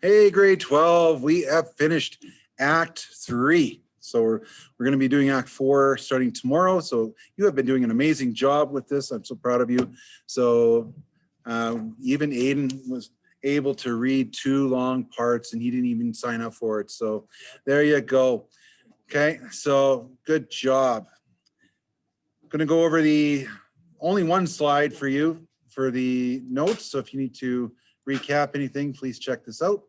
Hey, grade 12, we have finished Act 3. So we're going to be doing Act 4 starting tomorrow. So you have been doing an amazing job with this. I'm so proud of you. So even Aiden was able to read 2 long parts and he didn't even sign up for it. So there you go. Okay, so good job. I'm going to go over the only one slide for you for the notes. So if you need to recap anything, please check this out.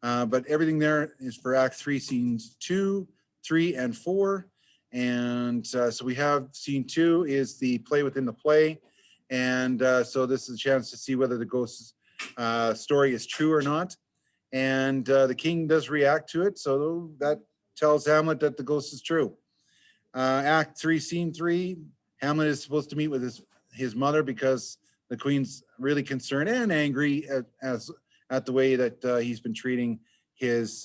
But everything there is for Act 3, Scenes 2, 3, and 4. And so we have Scene 2 is the play within the play. And so this is a chance to see whether the ghost story is true or not. And the king does react to it. So that tells Hamlet that the ghost is true. Act 3, Scene 3, Hamlet is supposed to meet with his mother because the queen's really concerned and angry at the way that he's been treating his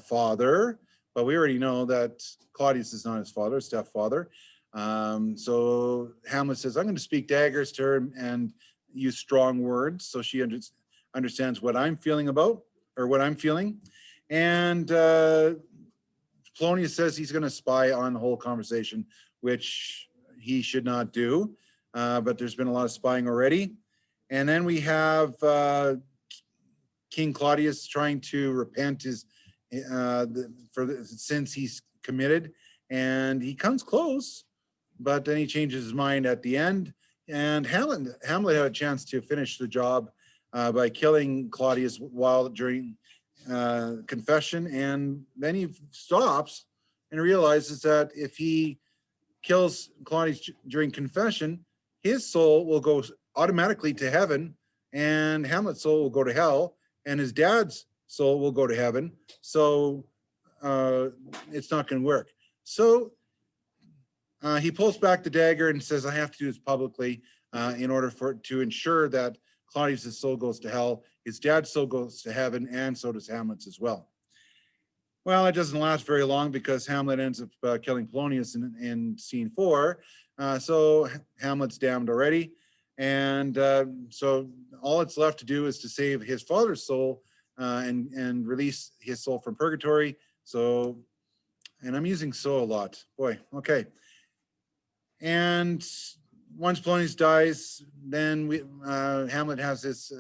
father. But we already know that Claudius is not his father, stepfather. So Hamlet says, I'm going to speak daggers to her and use strong words so she understands what I'm feeling about, or what I'm feeling. And Polonius says he's going to spy on the whole conversation, which he should not do. But there's been a lot of spying already. And then we have King Claudius trying to repent for the sins he's committed. And he comes close, but then he changes his mind at the end. And Hamlet had a chance to finish the job by killing Claudius during confession. And then he stops and realizes that if he kills Claudius during confession, his soul will go automatically to heaven, and Hamlet's soul will go to hell, and his dad's soul will go to heaven. So it's not going to work. So he pulls back the dagger and says, I have to do this publicly in order to ensure that Claudius' soul goes to hell, his dad's soul goes to heaven, and so does Hamlet's as well. Well, it doesn't last very long because Hamlet ends up killing Polonius in Scene 4. So Hamlet's damned already. And so all it's left to do is to save his father's soul and release his soul from purgatory. So, and I'm using so a lot. Boy, okay. And once Polonius dies, then Hamlet has this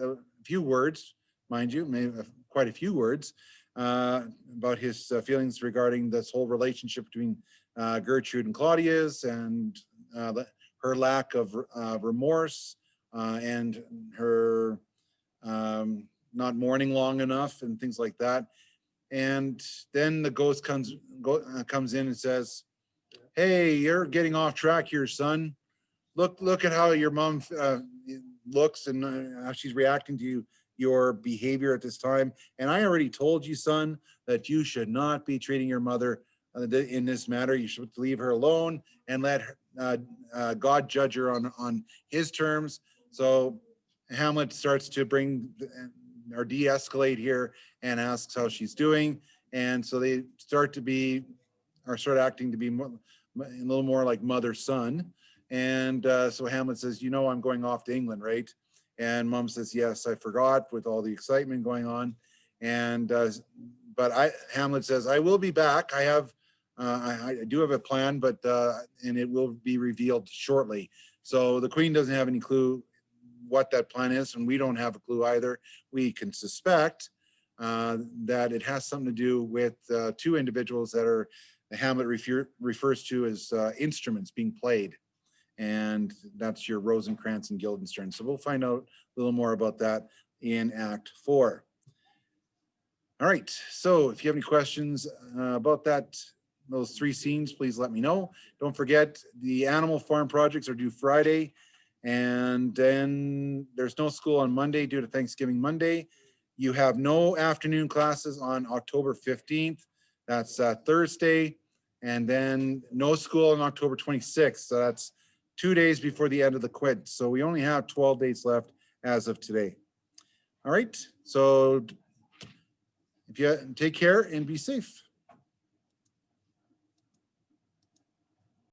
few words, mind you, maybe quite a few words, about his feelings regarding this whole relationship between Gertrude and Claudius, and her lack of remorse, and her not mourning long enough, and things like that. And then the ghost comes in and says, hey, you're getting off track here, son. Look at how your mom looks and how she's reacting to your behavior at this time. And I already told you, son, that you should not be treating your mother in this matter. You should leave her alone and let God judge her on his terms. So Hamlet starts to bring or de-escalate here and asks how she's doing. And so they start acting to be a little more like mother-son. And so Hamlet says, you know, I'm going off to England, right? And mom says, yes, I forgot, with all the excitement going on. And but Hamlet says, I will be back. I do have a plan, but and it will be revealed shortly. So the queen doesn't have any clue what that plan is, and we don't have a clue either. We can suspect that it has something to do with 2 individuals that Hamlet refers to as instruments being played. And that's your Rosencrantz and Guildenstern. So we'll find out a little more about that in Act 4. All right, so if you have any questions about those 3 scenes, please let me know. Don't forget, the animal farm projects are due Friday, and then there's no school on Monday due to Thanksgiving Monday. You have no afternoon classes on October 15th. That's Thursday, and then no school on October 26th. So that's 2 days before the end of the quid. So we only have 12 days left as of today. All right, so if you take care and be safe.